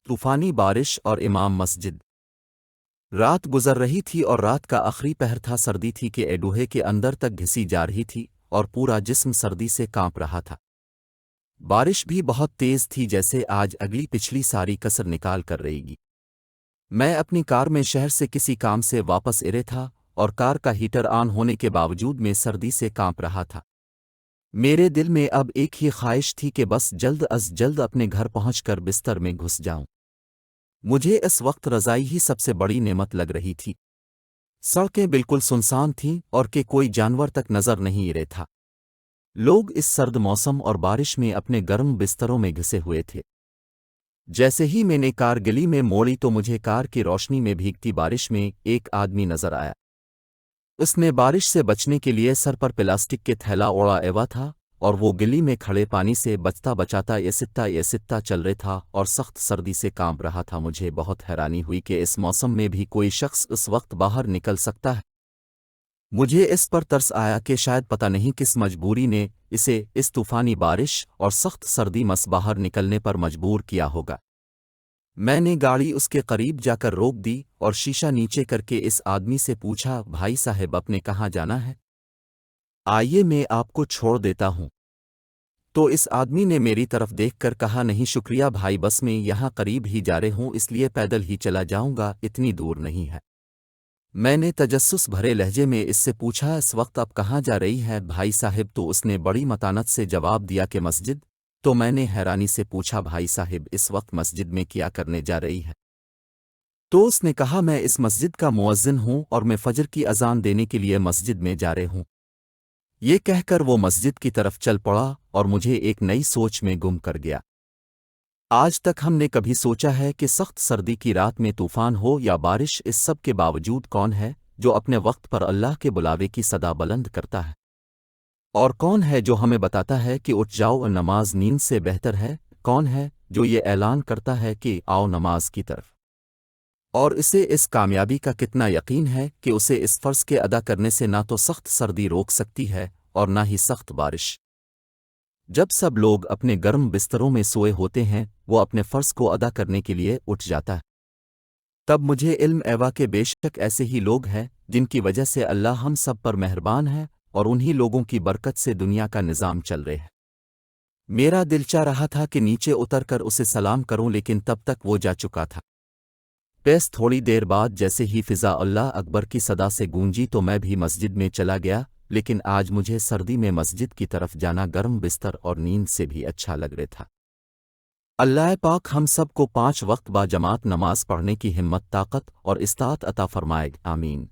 طوفانی بارش اور امام مسجد۔ رات گزر رہی تھی اور رات کا آخری پہر تھا، سردی تھی کہ ایڈوہے کے اندر تک گھسی جا رہی تھی اور پورا جسم سردی سے کانپ رہا تھا۔ بارش بھی بہت تیز تھی، جیسے آج اگلی پچھلی ساری کسر نکال کر رہے گی۔ میں اپنی کار میں شہر سے کسی کام سے واپس ارے تھا اور کار کا ہیٹر آن ہونے کے باوجود میں سردی سے کانپ رہا تھا۔ میرے دل میں اب ایک ہی خواہش تھی کہ بس جلد از جلد اپنے گھر پہنچ کر بستر میں گھس جاؤں۔ مجھے اس وقت رضائی ہی سب سے بڑی نعمت لگ رہی تھی۔ سڑکیں بالکل سنسان تھیں اور کہ کوئی جانور تک نظر نہیں رہا تھا۔ لوگ اس سرد موسم اور بارش میں اپنے گرم بستروں میں گھسے ہوئے تھے۔ جیسے ہی میں نے کار گلی میں موڑی تو مجھے کار کی روشنی میں بھیگتی بارش میں ایک آدمی نظر آیا۔ اس نے بارش سے بچنے کے لیے سر پر پلاسٹک کے تھیلا اوڑا ہوا تھا اور وہ گلی میں کھڑے پانی سے بچتا بچاتا یہ ستا چل رہا تھا اور سخت سردی سے کانپ رہا تھا۔ مجھے بہت حیرانی ہوئی کہ اس موسم میں بھی کوئی شخص اس وقت باہر نکل سکتا ہے۔ مجھے اس پر ترس آیا کہ شاید پتہ نہیں کس مجبوری نے اسے اس طوفانی بارش اور سخت سردی میں باہر نکلنے پر مجبور کیا ہوگا۔ میں نے گاڑی اس کے قریب جا کر روک دی اور شیشہ نیچے کر کے اس آدمی سے پوچھا، بھائی صاحب اپنے کہاں جانا ہے؟ آئیے میں آپ کو چھوڑ دیتا ہوں۔ تو اس آدمی نے میری طرف دیکھ کر کہا، نہیں شکریہ بھائی، بس میں یہاں قریب ہی جا رہے ہوں، اس لیے پیدل ہی چلا جاؤں گا، اتنی دور نہیں ہے۔ میں نے تجسس بھرے لہجے میں اس سے پوچھا، اس وقت اب کہاں جا رہی ہے بھائی صاحب؟ تو اس نے بڑی متانت سے جواب دیا کہ مسجد۔ تو میں نے حیرانی سے پوچھا، بھائی صاحب اس وقت مسجد میں کیا کرنے جا رہی ہے؟ تو اس نے کہا، میں اس مسجد کا مؤذن ہوں اور میں فجر کی اذان دینے کے لیے مسجد میں جا رہے ہوں۔ یہ کہہ کر وہ مسجد کی طرف چل پڑا اور مجھے ایک نئی سوچ میں گم کر گیا۔ آج تک ہم نے کبھی سوچا ہے کہ سخت سردی کی رات میں طوفان ہو یا بارش، اس سب کے باوجود کون ہے جو اپنے وقت پر اللہ کے بلاوے کی صدا بلند کرتا ہے؟ اور کون ہے جو ہمیں بتاتا ہے کہ اٹھ جاؤ، نماز نیند سے بہتر ہے؟ کون ہے جو یہ اعلان کرتا ہے کہ آؤ نماز کی طرف؟ اور اسے اس کامیابی کا کتنا یقین ہے کہ اسے اس فرض کے ادا کرنے سے نہ تو سخت سردی روک سکتی ہے اور نہ ہی سخت بارش۔ جب سب لوگ اپنے گرم بستروں میں سوئے ہوتے ہیں، وہ اپنے فرض کو ادا کرنے کے لیے اٹھ جاتا ہے۔ تب مجھے علم ایوا کہ بے شک ایسے ہی لوگ ہیں جن کی وجہ سے اللہ ہم سب پر مہربان ہے، اور انہی لوگوں کی برکت سے دنیا کا نظام چل رہے ہے۔ میرا دل چاہ رہا تھا کہ نیچے اتر کر اسے سلام کروں، لیکن تب تک وہ جا چکا تھا۔ بس تھوڑی دیر بعد جیسے ہی فضا اللہ اکبر کی صدا سے گونجی تو میں بھی مسجد میں چلا گیا، لیکن آج مجھے سردی میں مسجد کی طرف جانا گرم بستر اور نیند سے بھی اچھا لگ رہا تھا۔ اللہ پاک ہم سب کو 5 وقت با جماعت نماز پڑھنے کی ہمت، طاقت اور استطاعت عطا فرمائے، آمین۔